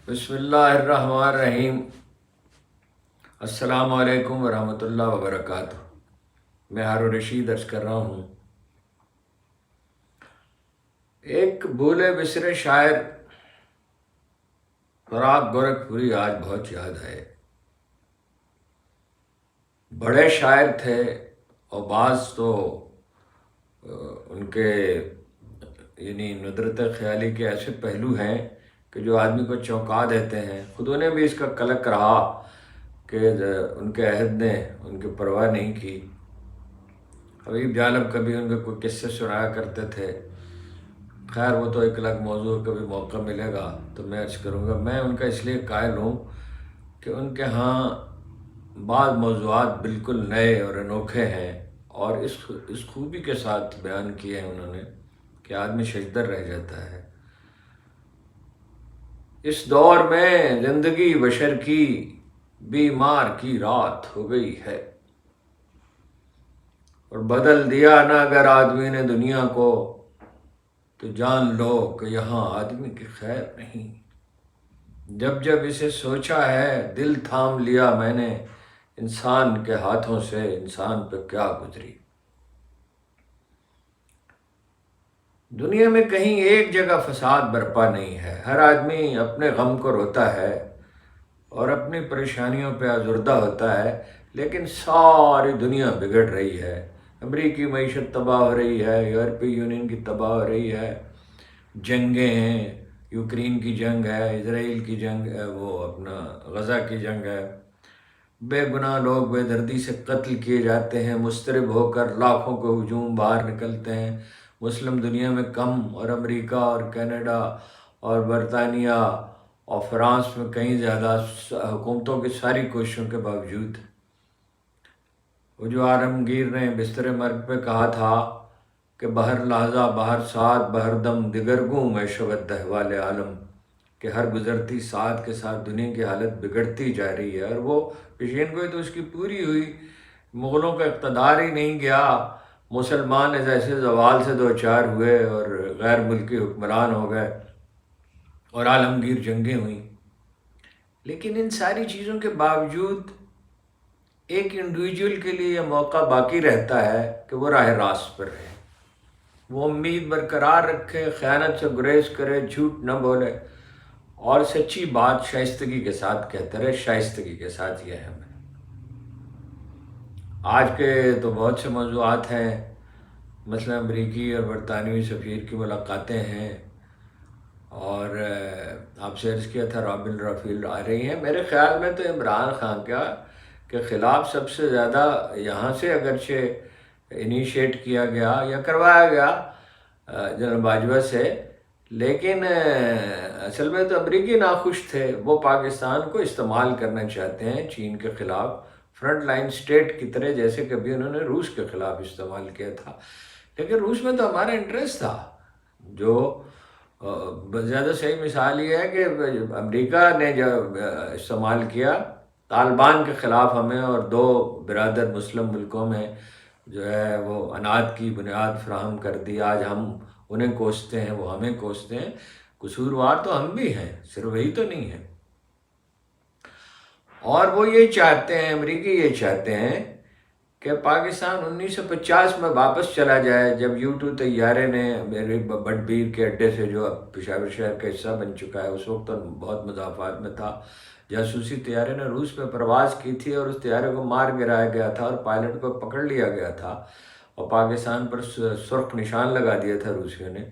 بسم اللہ الرحمن الرحیم۔ السلام علیکم ورحمۃ اللہ وبرکاتہ۔ میں ہارون رشید عرض کر رہا ہوں۔ ایک بھولے بسرے شاعر فراق گورکھپوری آج بہت یاد آئے۔ بڑے شاعر تھے اور بعض تو ان کے ندرت خیالی کے ایسے پہلو ہیں کہ جو آدمی کو چونکا دیتے ہیں۔ خود انہیں بھی اس کا کلک رہا کہ ان کے عہد نے ان کی پرواہ نہیں کی۔ حبیب جالب کبھی ان کے کوئی قصے سنایا کرتے تھے۔ خیر وہ تو ایک الگ موضوع، کبھی موقع ملے گا تو میں عرض کروں گا۔ میں ان کا اس لیے قائل ہوں کہ ان کے ہاں بعض موضوعات بالکل نئے اور انوکھے ہیں، اور اس خوبی کے ساتھ بیان کیے ہیں انہوں نے کہ آدمی ششدر رہ جاتا ہے۔ اس دور میں زندگی بشر کی بیمار کی رات ہو گئی ہے، اور بدل دیا نہ اگر آدمی نے دنیا کو، تو جان لو کہ یہاں آدمی کی خیر نہیں۔ جب جب اسے سوچا ہے دل تھام لیا میں نے، انسان کے ہاتھوں سے انسان پہ کیا گزری۔ دنیا میں کہیں ایک جگہ فساد برپا نہیں ہے، ہر آدمی اپنے غم کو روتا ہے اور اپنی پریشانیوں پہ آزردہ ہوتا ہے، لیکن ساری دنیا بگڑ رہی ہے۔ امریکی معیشت تباہ ہو رہی ہے، یورپی یونین کی تباہ ہو رہی ہے، جنگیں ہیں، یوکرین کی جنگ ہے، اسرائیل کی جنگ ہے، وہ اپنا غزہ کی جنگ ہے۔ بے گناہ لوگ بے دردی سے قتل کیے جاتے ہیں، مضطرب ہو کر لاکھوں کو ہجوم باہر نکلتے ہیں۔ مسلم دنیا میں کم، اور امریکہ اور کینیڈا اور برطانیہ اور فرانس میں کہیں زیادہ حکومتوں کی ساری کوششوں کے باوجود، وہ جو عالمگیر نے بستر مرگ پہ کہا تھا کہ بہر لحظہ بہر ساتھ بہر دم دگرگوں میں شود احوال عالم، کہ ہر گزرتی ساتھ کے ساتھ دنیا کی حالت بگڑتی جا رہی ہے، اور وہ پیشین گوئی تو اس کی پوری ہوئی۔ مغلوں کا اقتدار ہی نہیں گیا، مسلمان ایسے زوال سے دوچار ہوئے اور غیر ملکی حکمران ہو گئے اور عالمگیر جنگیں ہوئیں۔ لیکن ان ساری چیزوں کے باوجود ایک انڈیویجول کے لیے یہ موقع باقی رہتا ہے کہ وہ راہ راست پر رہے، وہ امید برقرار رکھے، خیانت سے گریز کرے، جھوٹ نہ بولے، اور سچی بات شائستگی کے ساتھ کہتے رہے۔ شائستگی کے ساتھ یہ ہے۔ آج کے تو بہت سے موضوعات ہیں، مثلا امریکی اور برطانوی سفیر کی ملاقاتیں ہیں، اور آپ سے عرض کیا تھا رابن رافیل آ رہی ہیں۔ میرے خیال میں تو عمران خان کے خلاف سب سے زیادہ یہاں سے اگرچہ انیشیٹ کیا گیا یا کروایا گیا جنرل باجوہ سے، لیکن اصل میں تو امریکی ناخوش تھے۔ وہ پاکستان کو استعمال کرنا چاہتے ہیں چین کے خلاف، فرنٹ لائن سٹیٹ کی طرح، جیسے کبھی انہوں نے روس کے خلاف استعمال کیا تھا۔ لیکن روس میں تو ہمارا انٹرسٹ تھا۔ جو زیادہ صحیح مثال یہ ہے کہ امریکہ نے جب استعمال کیا طالبان کے خلاف ہمیں، اور دو برادر مسلم ملکوں میں جو ہے وہ اناج کی بنیاد فراہم کر دی۔ آج ہم انہیں کوستے ہیں، وہ ہمیں کوستے ہیں۔ قصوروار تو ہم بھی ہیں، صرف وہی تو نہیں ہے۔ اور وہ یہ چاہتے ہیں، امریکی یہ چاہتے ہیں کہ پاکستان 1950 میں واپس چلا جائے، جب U2 طیارے نے میرے بٹبیر کے اڈے سے، جو اب پشاور شہر کا حصہ بن چکا ہے، اس وقت تو بہت مضافات میں تھا، جاسوسی طیارے نے روس میں پرواز کی تھی، اور اس طیارے کو مار گرایا گیا تھا اور پائلٹ کو پکڑ لیا گیا تھا، اور پاکستان پر سرخ نشان لگا دیا تھا روسیوں نے۔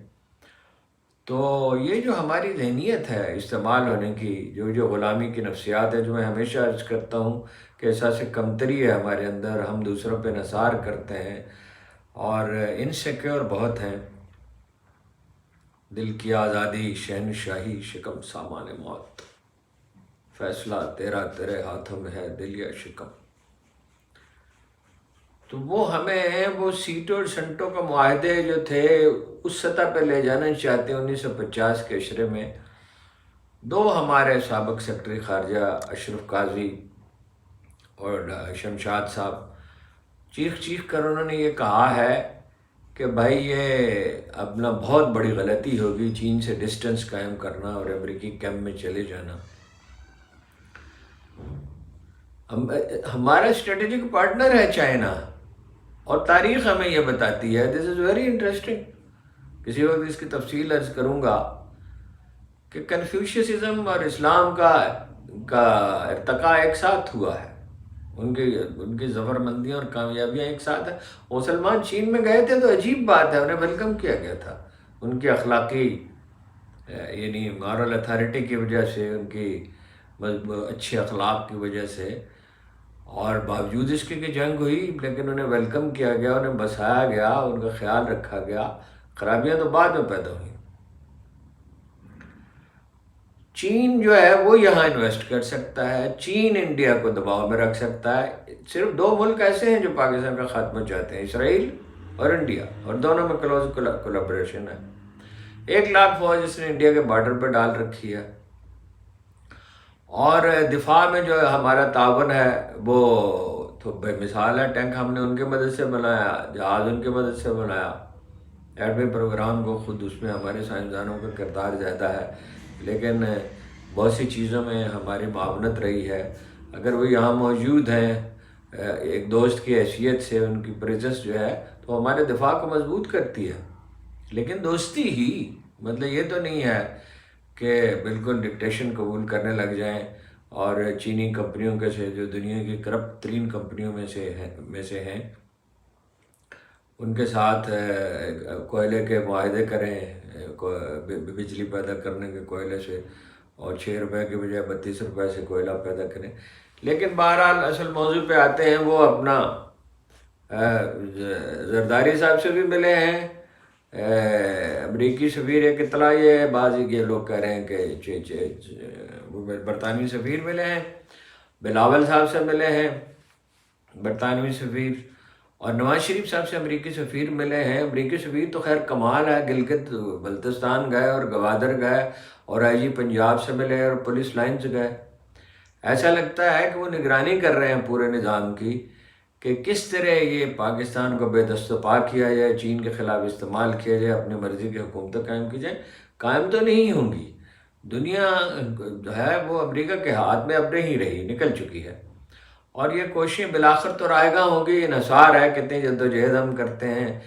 تو یہ جو ہماری ذہنیت ہے استعمال ہونے کی، جو غلامی کی نفسیات ہے، جو میں ہمیشہ عرض کرتا ہوں کہ احساس کمتری ہے ہمارے اندر، ہم دوسروں پہ نثار کرتے ہیں اور انسیکیور بہت ہیں۔ دل کی آزادی شہنشاہی شکم سامان موت، فیصلہ تیرا تیرے ہاتھوں میں ہے دل یا شکم۔ تو وہ ہمیں وہ سیٹوں اور سنٹوں کا معاہدے جو تھے اس سطح پہ لے جانا چاہتے ہیں۔ 1950 کے عشرے میں دو ہمارے سابق سیکرٹری خارجہ اشرف قاضی اور شمشاد صاحب چیخ کر انہوں نے یہ کہا ہے کہ بھائی یہ اپنا بہت بڑی غلطی ہوگی چین سے ڈسٹنس قائم کرنا اور امریکی کیمپ میں چلے جانا. ہمارا اسٹریٹجک پارٹنر ہے چائنا، اور تاریخ ہمیں یہ بتاتی ہے. دس از ویری انٹرسٹنگ. کسی وقت اس کی تفصیل عرض کروں گا کہ کنفیوشیسزم اور اسلام کا ارتقاء ایک ساتھ ہوا ہے. ان کی ظفر مندیاں اور کامیابیاں ایک ساتھ ہیں. مسلمان چین میں گئے تھے تو عجیب بات ہے، انہیں ویلکم کیا گیا تھا ان کی اخلاقی یعنی مارل اتھارٹی کی وجہ سے، ان کی اچھے اخلاق کی وجہ سے، اور باوجود اس کے کہ جنگ ہوئی لیکن انہیں ویلکم کیا گیا، انہیں بسایا گیا، ان کا خیال رکھا گیا. خرابیاں تو بعد میں پیدا ہوئیں. چین جو ہے وہ یہاں انویسٹ کر سکتا ہے، چین انڈیا کو دباؤ میں رکھ سکتا ہے. صرف دو ملک ایسے ہیں جو پاکستان کا خاتمہ چاہتے ہیں، اسرائیل اور انڈیا، اور دونوں میں کلوز کولیبریشن ہے. 1,00,000 فوج اس نے انڈیا کے بارڈر پہ ڈال رکھی ہے، اور دفاع میں جو ہمارا تعاون ہے وہ تو بے مثال ہے. ٹینک ہم نے ان کی مدد سے بنایا، جہاز ان کی مدد سے بنایا. ایٹمی پروگرام کو خود اس میں ہمارے سائنسدانوں کا کردار زیادہ ہے، لیکن بہت سی چیزوں میں ہماری معاونت رہی ہے. اگر وہ یہاں موجود ہیں ایک دوست کی حیثیت سے، ان کی پریزنس جو ہے تو ہمارے دفاع کو مضبوط کرتی ہے. لیکن دوستی ہی، مطلب یہ تو نہیں ہے کہ بالکل ڈکٹیشن قبول کرنے لگ جائیں اور چینی کمپنیوں کے سے جو دنیا کی کرپٹ ترین کمپنیوں میں سے ہیں ان کے ساتھ کوئلے کے معاہدے کریں، بجلی پیدا کرنے کے کوئلے سے، اور 6 روپے کے بجائے 32 روپے سے کوئلہ پیدا کریں. لیکن بہرحال اصل موضوع پہ آتے ہیں. وہ اپنا زرداری صاحب سے بھی ملے ہیں، امریکی سفیر. ایک اطلاع یہ ہے، بعض یہ لوگ کہہ رہے ہیں کہ برطانوی سفیر ملے ہیں، بلاول صاحب سے ملے ہیں برطانوی سفیر، اور نواز شریف صاحب سے امریکی سفیر ملے ہیں. امریکی سفیر تو خیر کمال ہے، گلگت بلتستان گئے اور گوادر گئے، اور آئی جی پنجاب سے ملے اور پولیس لائن سے گئے. ایسا لگتا ہے کہ وہ نگرانی کر رہے ہیں پورے نظام کی کہ کس طرح یہ پاکستان کو بے دست و پا کیا جائے، چین کے خلاف استعمال کیا جائے، اپنی مرضی کی حکومتیں قائم کی جائیں. قائم تو نہیں ہوں گی، دنیا جو ہے وہ امریکہ کے ہاتھ میں اب نہیں رہی، نکل چکی ہے. اور یہ کوششیں بالآخر تو رائے گاں ہوں گی. انحصار ہے کتنی جدوجہد ہم کرتے ہیں،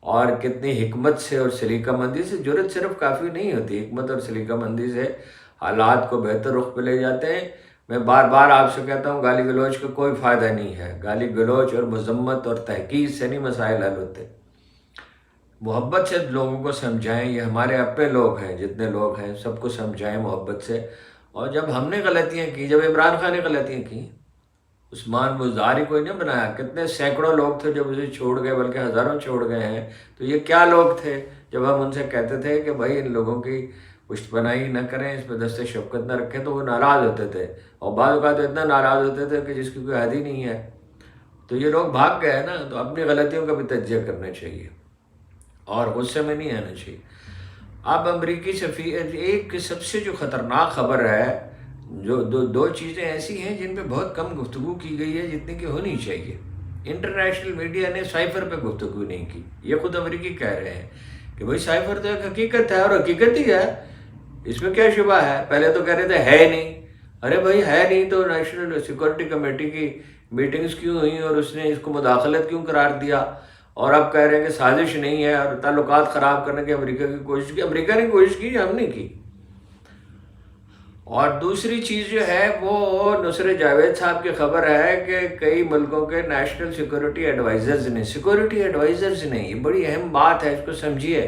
اور کتنی حکمت سے اور سلیقہ مندی سے. جرأت صرف کافی نہیں ہوتی، حکمت اور سلیقہ مندی سے حالات کو بہتر رخ پہ لے جاتے ہیں. میں بار بار آپ سے کہتا ہوں، گالی گلوچ کا کوئی فائدہ نہیں ہے. گالی گلوچ اور مذمت اور تحقیر سے نہیں مسائل حل ہوتے. محبت سے لوگوں کو سمجھائیں. یہ ہمارے اپنے لوگ ہیں، جتنے لوگ ہیں سب کو سمجھائیں محبت سے. اور جب ہم نے غلطیاں کی، جب عمران خان نے غلطیاں کی، عثمان مزاری کوئی نہیں بنایا. کتنے سینکڑوں لوگ تھے جب اسے چھوڑ گئے، بلکہ ہزاروں چھوڑ گئے ہیں. تو یہ کیا لوگ تھے جب ہم ان سے کہتے تھے کہ بھائی ان لوگوں کی پشت پناہی نہ کریں، اس پہ دست شفقت نہ رکھیں، تو وہ ناراض ہوتے تھے. اور بعض اوقات اتنا ناراض ہوتے تھے کہ جس کی کوئی حد ہی نہیں ہے. تو یہ لوگ بھاگ گئے نا. تو اپنی غلطیوں کا بھی تجزیہ کرنا چاہیے اور غصے میں نہیں آنا چاہیے. اب امریکی سفیر، ایک سب سے جو خطرناک خبر ہے، جو دو چیزیں ایسی ہیں جن پہ بہت کم گفتگو کی گئی ہے جتنی کہ ہونی چاہیے. انٹرنیشنل میڈیا نے سائفر پہ گفتگو نہیں کی. یہ خود امریکی کہہ رہے ہیں کہ بھائی سائفر تو ایک حقیقت ہے، اور حقیقت ہی ہے، اس میں کیا شبہ ہے. پہلے تو کہہ رہے تھے ہے نہیں. ارے بھائی ہے نہیں تو نیشنل سیکورٹی کمیٹی کی میٹنگز کیوں ہوئیں اور اس نے اس کو مداخلت کیوں قرار دیا؟ اور اب کہہ رہے ہیں کہ سازش نہیں ہے اور تعلقات خراب کرنے کی امریکہ کی کوشش کی. امریکہ نے کوشش کی، ہم نے کی. اور دوسری چیز جو ہے وہ نصرت جاوید صاحب کی خبر ہے کہ کئی ملکوں کے نیشنل سیکورٹی ایڈوائزرز نے یہ بڑی اہم بات ہے، اس کو سمجھیے.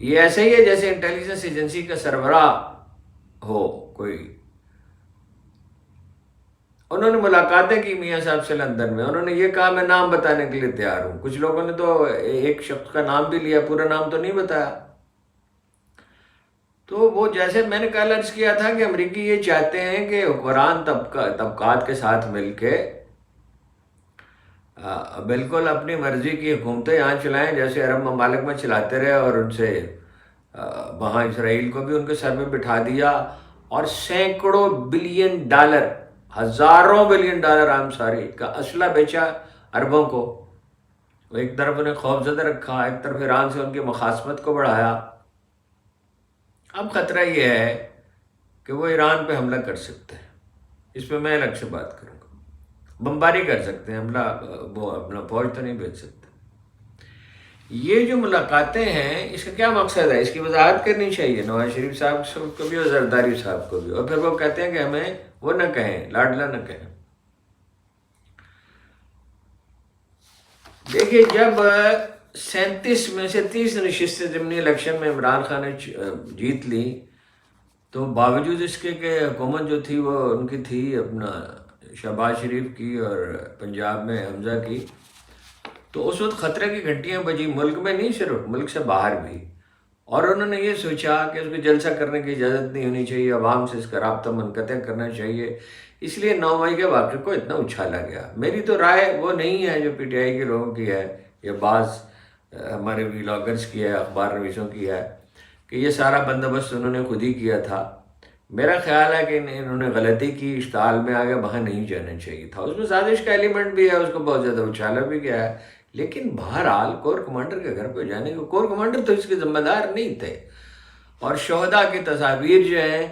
یہ ایسے ہی ہے جیسے انٹیلیجنس ایجنسی کا سربراہ ہو کوئی. انہوں نے ملاقاتیں کی میاں صاحب سے لندن میں. انہوں نے یہ کہا میں نام بتانے کے لیے تیار ہوں. کچھ لوگوں نے تو ایک شخص کا نام بھی لیا، پورا نام تو نہیں بتایا. تو وہ جیسے میں نے کل عرض کیا تھا کہ امریکی یہ چاہتے ہیں کہ حکمران طبقات کے ساتھ مل کے بالکل اپنی مرضی کی حکومتیں یہاں چلائیں، جیسے عرب ممالک میں چلاتے رہے، اور ان سے وہاں اسرائیل کو بھی ان کے سر میں بٹھا دیا، اور سینکڑوں بلین ڈالر، ہزاروں بلین ڈالر کا اسلحہ بیچا عربوں کو. وہ ایک طرف انہیں خوف زدہ رکھا، ایک طرف ایران سے ان کی مخاصمت کو بڑھایا۔ اب خطرہ یہ ہے کہ وہ ایران پہ حملہ کر سکتے ہیں، اس پہ میں الگ سے بات کروں گا۔ بمباری کر سکتے ہیں، حملہ وہ اپنا فوج تو نہیں بھیج سکتے۔ یہ جو ملاقاتیں ہیں اس کا کیا مقصد ہے؟ اس کی وضاحت کرنی چاہیے نواز شریف صاحب کو بھی اور زرداری صاحب کو بھی، اور پھر وہ کہتے ہیں کہ ہمیں وہ نہ کہیں، لاڈلا نہ کہیں۔ دیکھیے، جب 37 میں سے 30 نشستیں ضمنی الیکشن میں عمران خان نے جیت لی، تو باوجود اس کے کہ حکومت جو تھی وہ ان کی تھی اپنا شہباز شریف کی اور پنجاب میں حمزہ کی، تو اس وقت خطرے کی گھنٹیاں بجی، ملک میں نہیں صرف، ملک سے باہر بھی۔ اور انہوں نے یہ سوچا کہ اس کو جلسہ کرنے کی اجازت نہیں ہونی چاہیے، عوام سے اس کا رابطہ منقطع کرنا چاہیے، اس لیے 9 مئی کے واقعے کو اتنا اچھالا گیا۔ میری تو رائے وہ نہیں ہے جو پی ٹی آئی کے لوگوں کی ہے یا بعض ہمارے ویلاگرز کی ہے، اخبار نویسوں کی ہے، کہ یہ سارا بندوبست انہوں نے خود ہی کیا تھا۔ میرا خیال ہے کہ انہوں نے غلطی کی، اشتعال میں آگے وہاں نہیں جانا چاہیے تھا۔ اس میں سازش کا ایلیمنٹ بھی ہے، اس کو بہت زیادہ اچھالا بھی گیا ہے، لیکن بہرحال کور کمانڈر کے گھر پہ جانے کو، کور کمانڈر تو اس کے ذمہ دار نہیں تھے۔ اور شہداء کی تصاویر جو ہیں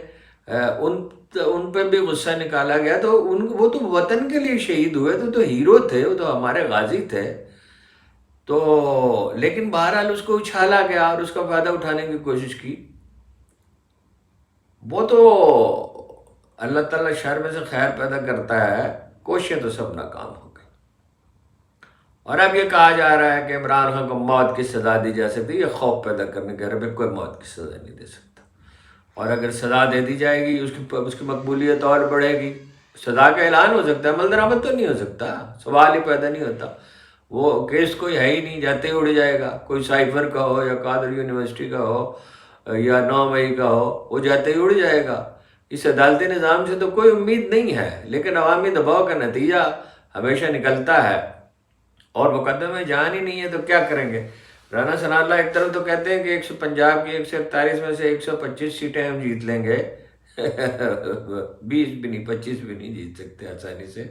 ان پہ بھی غصہ نکالا گیا، تو وہ تو وطن کے لیے شہید ہوئے، تو ہیرو تھے، وہ تو ہمارے غازی تھے۔ تو لیکن بہرحال اس کو اچھالا گیا اور اس کا فائدہ اٹھانے کی کوشش کی۔ وہ تو اللہ تعالیٰ شر میں سے خیر پیدا کرتا ہے، کوششیں تو سب ناکام ہو گئی۔ اور اب یہ کہا جا رہا ہے کہ عمران خان کو موت کی سزا دی جا سکتی ہے، یہ خوف پیدا کرنے کے رہے، کوئی موت کی سزا نہیں دے سکتا۔ اور اگر سزا دے دی جائے گی اس کی مقبولیت اور بڑھے گی۔ سزا کا اعلان ہو سکتا ہے، عمل درآمد تو نہیں ہو سکتا، سوال ہی پیدا نہیں ہوتا۔ وہ کیس کوئی ہے ہی نہیں، جاتے ہی اڑ جائے گا، کوئی سائفر کا ہو یا قادر یونیورسٹی کا ہو یا 9 مئی کا ہو، وہ جاتے ہی اڑ جائے گا۔ اس عدالتی نظام سے تو کوئی امید نہیں ہے، لیکن عوامی دباؤ کا نتیجہ ہمیشہ نکلتا ہے، اور مقدمے میں جان ہی نہیں ہے تو کیا کریں گے۔ رانا ثناء اللہ ایک طرف تو کہتے ہیں کہ پنجاب کی 141 میں سے 125 سیٹیں ہم جیت لیں گے، 20 بھی نہیں، 25 بھی نہیں جیت سکتے آسانی سے۔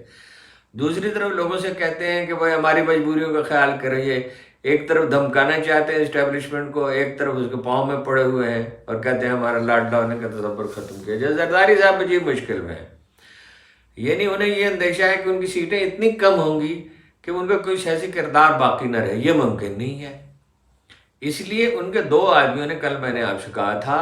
دوسری طرف لوگوں سے کہتے ہیں کہ بھائی ہماری مجبوریوں کا خیال کریے، ایک طرف دھمکانا چاہتے ہیں اسٹیبلشمنٹ کو، ایک طرف اس کے پاؤں میں پڑے ہوئے ہیں اور کہتے ہیں ہمارا لاڈلا ہونے کا تصور ختم کیا جائے۔ زرداری صاحب عجیب مشکل میں ہیں، یعنی انہیں یہ اندیشہ ہے کہ ان کی سیٹیں اتنی کم ہوں گی کہ ان کا کوئی سیاسی کردار باقی نہ رہے، یہ ممکن نہیں ہے۔ اس لیے ان کے 2 آدمیوں نے، کل میں نے آپ سے کہا تھا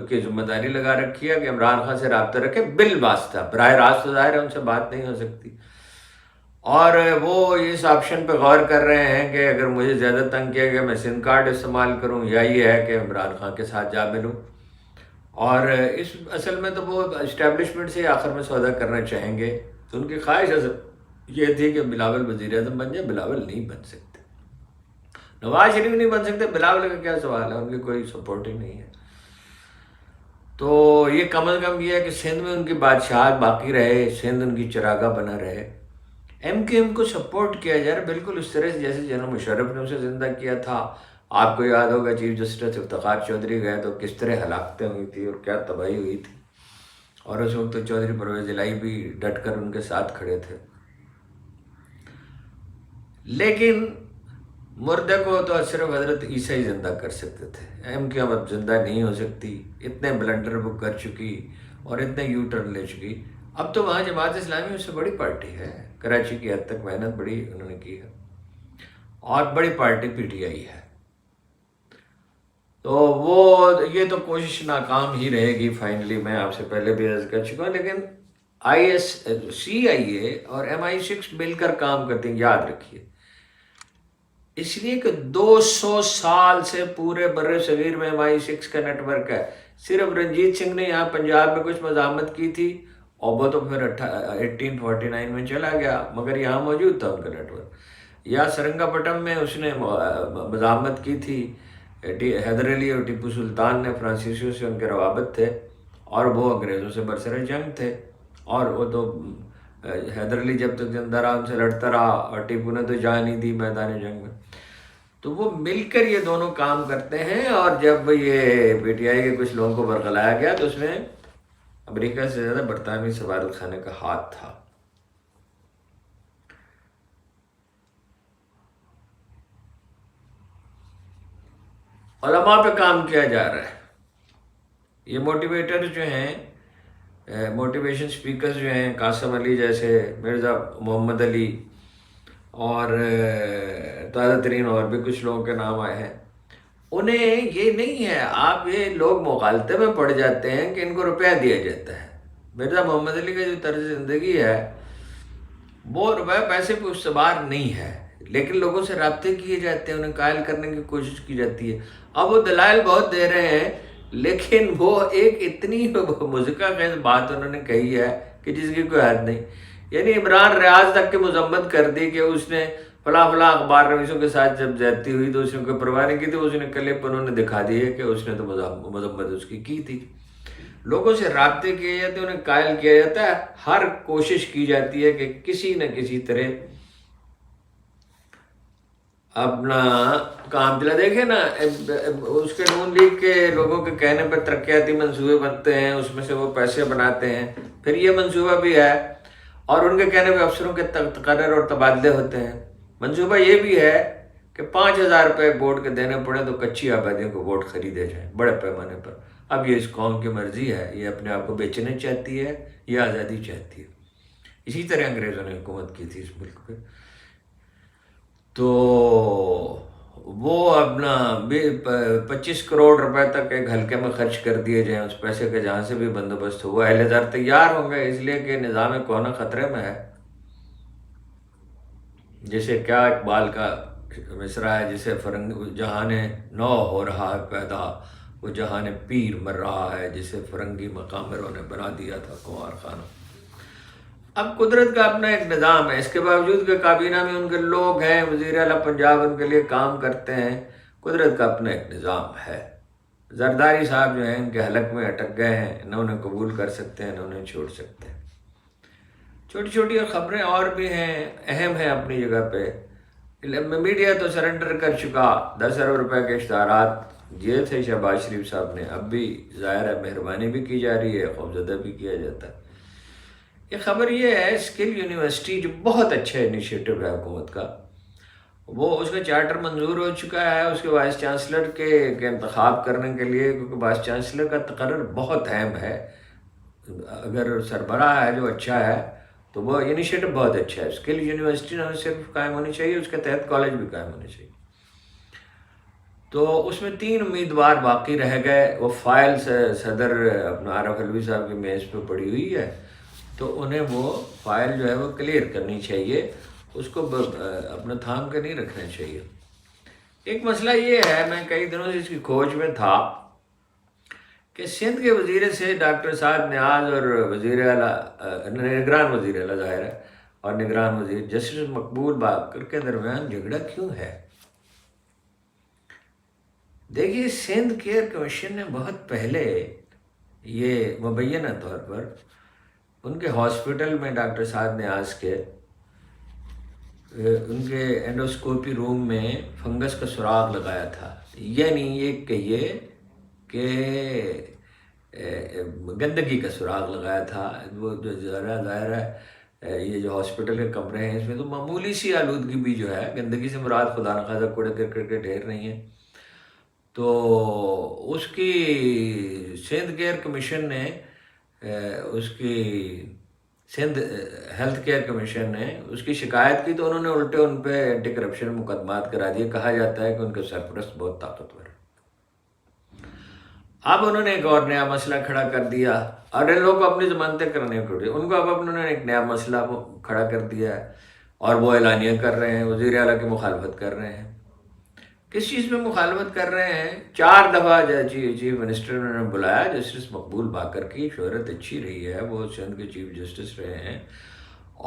کہ ذمہ داری لگا رکھی ہے کہ عمران خان سے رابطہ رکھے بالواسطہ، براہ راست تو ظاہر ہے ان سے بات نہیں ہو سکتی، اور وہ اس آپشن پہ غور کر رہے ہیں کہ اگر مجھے زیادہ تنگ کیا گیا میں سم کارڈ استعمال کروں، یا یہ ہے کہ عمران خان کے ساتھ جا ملوں۔ اور اس اصل میں تو وہ اسٹیبلشمنٹ سے آخر میں سودا کرنا چاہیں گے، تو ان کی خواہش یہ تھی کہ بلاول وزیر اعظم بن جائے۔ بلاول نہیں بن سکتے، نواز شریف نہیں بن سکتے، بلاول کا کیا سوال ہے، ان کی کوئی سپورٹ ہی نہیں ہے۔ تو یہ کم از کم یہ ہے کہ سندھ میں ان کی بادشاہت باقی رہے، سندھ ان کی چراگاہ بنا رہے۔ ایم کیو ایم کو سپورٹ کیا جا رہا، بالکل اس طرح سے جیسے جنرل مشرف نے اسے زندہ کیا تھا۔ آپ کو یاد ہوگا چیف جسٹس افتخار چودھری گئے تو کس طرح ہلاکتیں ہوئی تھی اور کیا تباہی ہوئی تھی، اور اس وقت تو چودھری پرویز الہی بھی ڈٹ کر ان کے ساتھ کھڑے تھے۔ لیکن مردے کو تو صرف حضرت عیسیٰ ہی زندہ کر سکتے تھے، ایم کیو ایم اب زندہ نہیں ہو سکتی، اتنے بلنڈر وہ کر چکی اور اتنے یو ٹرن لے چکی۔ اب تو وہاں جماعت اسلامی اس سے بڑی پارٹی ہے، کراچی کی حد تک محنت بڑی انہوں نے کی ہے، اور بڑی پارٹی پی ٹی آئی ہے۔ تو وہ یہ تو کوشش ناکام ہی رہے گی فائنلی، میں آپ سے پہلے بھی عرض کر چکا ہوں۔ لیکن سی آئی اے اور MI6 مل کر کام کرتے ہیں، یاد رکھیے، اس لیے کہ 200 سال سے پورے بر صغیر میں MI6 کا نیٹ ورک ہے۔ صرف رنجیت سنگھ نے یہاں پنجاب میں کچھ مزاحمت کی تھی، اور وہ تو پھر 1849 میں چلا گیا، مگر یہاں موجود تھا ان کا نیٹ ورک۔ یا سرنگا پٹم میں اس نے مزاحمت کی تھی، حیدر علی اور ٹیپو سلطان نے، فرانسیسیوں سے ان کے روابط تھے، اور وہ انگریزوں سے برسر جنگ تھے، اور وہ تو حیدر علی جب تک زندہ رہا ان سے لڑتا رہا، اور ٹیپو نے تو جان نہیں دی میدان جنگ میں۔ تو وہ مل کر یہ دونوں کام کرتے ہیں، اور جب یہ پی ٹی آئی کے کچھ لوگوں کو برگلایا گیا تو اس میں امریکہ سے زیادہ برطانوی سفارت خانے کا ہاتھ تھا۔ علماء پہ کام کیا جا رہا ہے. یہ موٹیویٹر جو ہیں، موٹیویشن سپیکرز جو ہیں، قاسم علی جیسے، مرزا محمد علی، اور تازہ ترین اور بھی کچھ لوگوں کے نام آئے ہیں، انہیں یہ نہیں ہے. آپ یہ لوگ مغالطے میں پڑ جاتے ہیں کہ ان کو روپیہ دیا جاتا ہے. مرزا محمد علی کا جو طرز زندگی ہے وہ روپے پیسے پہ استوار نہیں ہے، لیکن لوگوں سے رابطے کیے جاتے ہیں، انہیں قائل کرنے کی کوشش کی جاتی ہے. اب وہ دلائل بہت دے رہے ہیں، لیکن وہ ایک اتنی مضحکہ خیز بات انہوں نے کہی ہے کہ جس کی کوئی حد نہیں. یعنی عمران ریاض تک کی مذمت کر دی کہ اس نے فلاں فلاں اخبار نویسوں کے ساتھ جب زیادتی ہوئی تو اس نے کوئی پرواہ نہیں کی تھی. اس نے کلپ انہوں نے دکھا دی ہے کہ اس نے تو مذمت اس کی تھی. لوگوں سے رابطے کیے جاتے ہیں، انہیں قائل کیا جاتا ہے، ہر کوشش کی جاتی ہے کہ کسی نہ کسی طرح اپنا کام چلا. دیکھیں نا، اس کے نون لیگ کے لوگوں کے کہنے پہ ترقیاتی منصوبے بنتے ہیں، اس میں سے وہ پیسے بناتے ہیں، پھر یہ منصوبہ بھی ہے، اور ان کے کہنے پہ افسروں کے تقرر اور تبادلے ہوتے ہیں. منصوبہ یہ بھی ہے کہ 5,000 روپے ووٹ کے دینے پڑیں تو کچی آبادیوں کو ووٹ خریدے جائیں بڑے پیمانے پر. اب یہ اس قوم کی مرضی ہے، یہ اپنے آپ کو بیچنا چاہتی ہے یا آزادی چاہتی ہے. اسی طرح انگریزوں نے حکومت کی تھی اس ملک پہ. تو وہ اپنا 25 کروڑ روپے تک ایک حلقے میں خرچ کر دیے جائیں، اس پیسے کا جہاں سے بھی بندوبست ہوا. اہل دار تیار ہوں گے اس لیے کہ نظام کہنا خطرے میں ہے. جیسے کیا اقبال کا مصرع ہے، جسے جہاں نے نو ہو رہا ہے پیدا، وہ جہاں پیر مر رہا ہے، جسے فرنگی مقامروں نے بنا دیا تھا کنوار خانہ. اب قدرت کا اپنا ایک نظام ہے، اس کے باوجود کہ کابینہ میں ان کے لوگ ہیں، وزیر اعلیٰ پنجاب ان کے لیے کام کرتے ہیں، قدرت کا اپنا ایک نظام ہے. زرداری صاحب جو ہیں ان کے حلق میں اٹک گئے ہیں، نہ انہیں قبول کر سکتے ہیں نہ انہیں چھوڑ سکتے ہیں. چھوٹی چھوٹی خبریں اور بھی ہیں، اہم ہیں اپنی جگہ پہ. میڈیا تو سرنڈر کر چکا. 10 ارب روپے کے اشتہارات دیے تھے شہباز شریف صاحب نے، اب بھی ظاہر ہے مہربانی بھی کی جا رہی ہے، خوفزدہ بھی کیا جاتا ہے. یہ خبر یہ ہے، اسکل یونیورسٹی جو بہت اچھا انیشیٹو ہے حکومت کا، وہ اس کا چارٹر منظور ہو چکا ہے. اس کے وائس چانسلر کے انتخاب کرنے کے لیے، کیونکہ وائس چانسلر کا تقرر بہت اہم ہے. اگر سربراہ ہے جو اچھا ہے تو وہ انیشیٹو بہت اچھا ہے. اسکل یونیورسٹی نہ صرف قائم ہونی چاہیے، اس کے تحت کالج بھی قائم ہونے چاہیے. تو اس میں 3 امیدوار باقی رہ گئے. وہ فائل صدر اپنا عارف علوی صاحب کی میز پہ پڑی ہوئی ہے، تو انہیں وہ فائل جو ہے وہ کلیئر کرنی چاہیے، اس کو اپنا تھام کے نہیں رکھنا چاہیے. ایک مسئلہ یہ ہے، میں کئی دنوں سے اس کی کھوج میں تھا کہ سندھ کے وزیر سے ڈاکٹر سعد نیاز اور وزیر اعلیٰ، نگران وزیر اعلیٰ ظاہر ہے، اور نگران وزیر جسٹس مقبول باقر کے درمیان جھگڑا کیوں ہے؟ دیکھیے، سندھ کیئر کمیشن نے بہت پہلے یہ مبینہ طور پر ان کے ہاسپٹل میں ڈاکٹر سعد نیاز کے ان کے اینڈوسکوپی روم میں فنگس کا سراغ لگایا تھا. یعنی یہ کہیے کہ گندگی کا سراغ لگایا تھا. وہ جو ظاہر ہے یہ جو ہاسپٹل کے کمرے ہیں اس میں تو معمولی سی آلودگی بھی جو ہے، گندگی سے مراد خدا نخواستہ کوڑے کرکٹ کے ڈھیر نہیں ہے. تو اس کی سندھ کیئر کمیشن نے اس کی سندھ ہیلتھ کیئر کمیشن نے اس کی شکایت کی، تو انہوں نے الٹے ان پہ اینٹی کرپشن مقدمات کرا دیے. کہا جاتا ہے کہ ان کے سرپرست بہت طاقتور ہے. اب انہوں نے ایک اور نیا مسئلہ کھڑا کر دیا، اور ان لوگوں کو اپنی ضمانتیں کرنے پڑی. ان کو اب انہوں نے ایک نیا مسئلہ کھڑا کر دیا ہے، اور وہ اعلانیہ کر رہے ہیں، وزیر اعلیٰ کی مخالفت کر رہے ہیں. کس چیز میں مخالفت کر رہے ہیں؟ 4 دفعہ چیف منسٹر نے بلایا. جسٹس مقبول باقر کی شہرت اچھی رہی ہے، وہ سندھ کے چیف جسٹس رہے ہیں،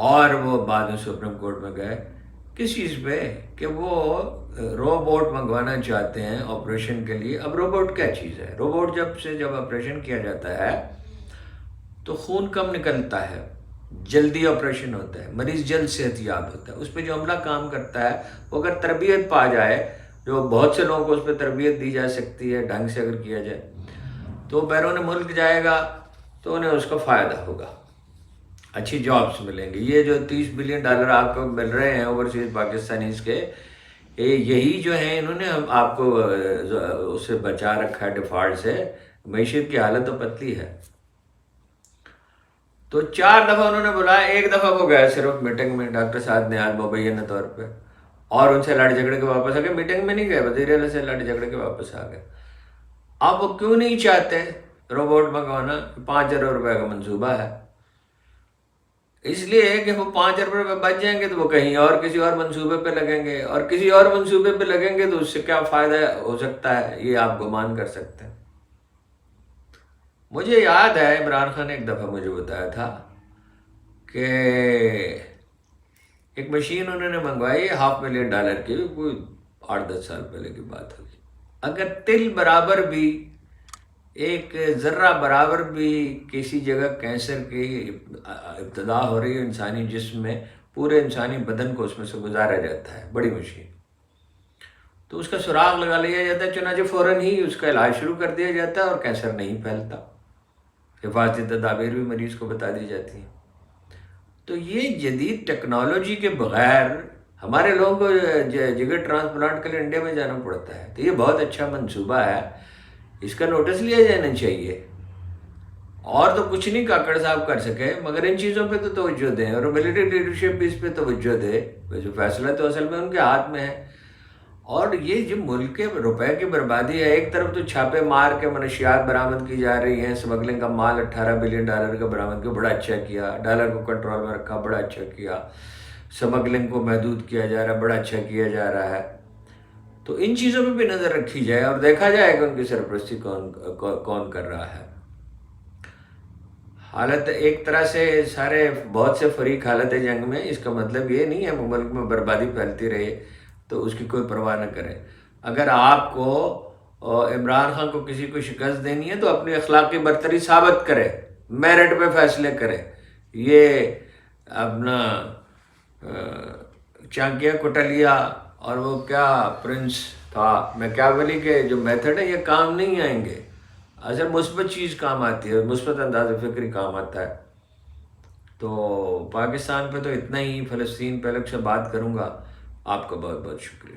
اور وہ بعد میں سپریم کورٹ میں گئے. کس چیز پہ؟ کہ وہ روبوٹ منگوانا چاہتے ہیں آپریشن کے لیے. اب روبوٹ کیا چیز ہے؟ روبوٹ جب آپریشن کیا جاتا ہے تو خون کم نکلتا ہے، جلدی آپریشن ہوتا ہے، مریض جلد صحت یاب ہوتا ہے. اس پہ جو عملہ کام کرتا ہے وہ اگر تربیت پا جائے، جو بہت سے لوگوں کو اس پہ تربیت دی جا سکتی ہے ڈھنگ سے اگر کیا جائے، تو بیرون ملک جائے گا تو انہیں اس کا فائدہ ہوگا، اچھی جابس ملیں گی. یہ جو $30 بلین آپ کو مل رہے ہیں اوورسیز پاکستانیز کے، یہی جو ہیں انہوں نے آپ کو اس سے بچا رکھا ہے ڈیفالٹ سے. معیشت کی حالت تو پتلی ہے. تو 4 دفعہ انہوں نے بلایا، ایک دفعہ وہ گئے صرف میٹنگ میں ڈاکٹر سعد نیاز مبینہ طور پہ، اور ان سے لڑ جھگڑ کے واپس آ گئے. میٹنگ میں نہیں گئے، وزیر اعلیٰ سے لڑ جھگڑ کے واپس آ گئے. اب وہ کیوں نہیں چاہتے روبوٹ منگوانا؟ 5 ارب روپے کا منصوبہ ہے. اس لیے کہ وہ 5 ارب روپے بچ جائیں گے تو وہ کہیں اور کسی اور منصوبے پہ لگیں گے، اور کسی اور منصوبے پہ لگیں گے تو اس سے کیا فائدہ ہو سکتا ہے یہ آپ گمان کر سکتے ہیں. مجھے یاد ہے عمران خان نے ایک دفعہ مجھے بتایا تھا کہ ایک مشین انہوں نے منگوائی $500,000 کی، کوئی 8-10 سال پہلے کی بات ہوگی. اگر تل برابر بھی، ایک ذرہ برابر بھی کسی جگہ کینسر کی ابتدا ہو رہی ہے انسانی جسم میں، پورے انسانی بدن کو اس میں سے گزارا جاتا ہے، بڑی مشین، تو اس کا سراغ لگا لیا جاتا ہے، چنانچہ فوراً ہی اس کا علاج شروع کر دیا جاتا ہے اور کینسر نہیں پھیلتا. حفاظتی تدابیر بھی مریض کو بتا دی جاتی ہیں. تو یہ جدید ٹیکنالوجی کے بغیر ہمارے لوگوں کو جگر ٹرانسپلانٹ کے لیے انڈیا میں جانا پڑتا ہے. تو یہ بہت اچھا منصوبہ ہے، اس کا نوٹس لیا جانا چاہیے. اور تو کچھ نہیں کاکڑ صاحب کر سکے، مگر ان چیزوں پہ تو توجہ دیں، اور ملٹری لیڈرشپ بھی اس پہ توجہ دے. جو فیصلہ تو اصل میں ان کے ہاتھ میں ہے. اور یہ جو ملک کے روپے کی بربادی ہے، ایک طرف تو چھاپے مار کے منشیات برآمد کی جا رہی ہیں، اسمگلنگ کا مال $18 بلین کا برآمد کیا، بڑا اچھا کیا. ڈالر کو کنٹرول میں رکھا، بڑا اچھا کیا. اسمگلنگ کو محدود کیا جا رہا ہے، بڑا اچھا کیا جا رہا ہے. تو ان چیزوں پہ بھی نظر رکھی جائے اور دیکھا جائے کہ ان کی سرپرستی کون کر رہا ہے. حالت ایک طرح سے سارے بہت سے فریق حالت جنگ میں، اس کا مطلب یہ نہیں ہے ملک میں بربادی پھیلتی رہے تو اس کی کوئی پرواہ نہ کرے. اگر آپ کو عمران خان کو کسی کو شکست دینی ہے تو اپنی اخلاقی برتری ثابت کرے، میرٹ پہ فیصلے کرے. یہ اپنا چانکیہ کوٹلیا اور وہ کیا پرنس تھا میکیاولی کے جو میتھڈ ہے، یہ کام نہیں آئیں گے. اصل مثبت چیز کام آتی ہے، مثبت انداز فکری کام آتا ہے. تو پاکستان پہ تو اتنا ہی. فلسطین پہ الگ سے بات کروں گا. آپ کا بہت بہت شکریہ.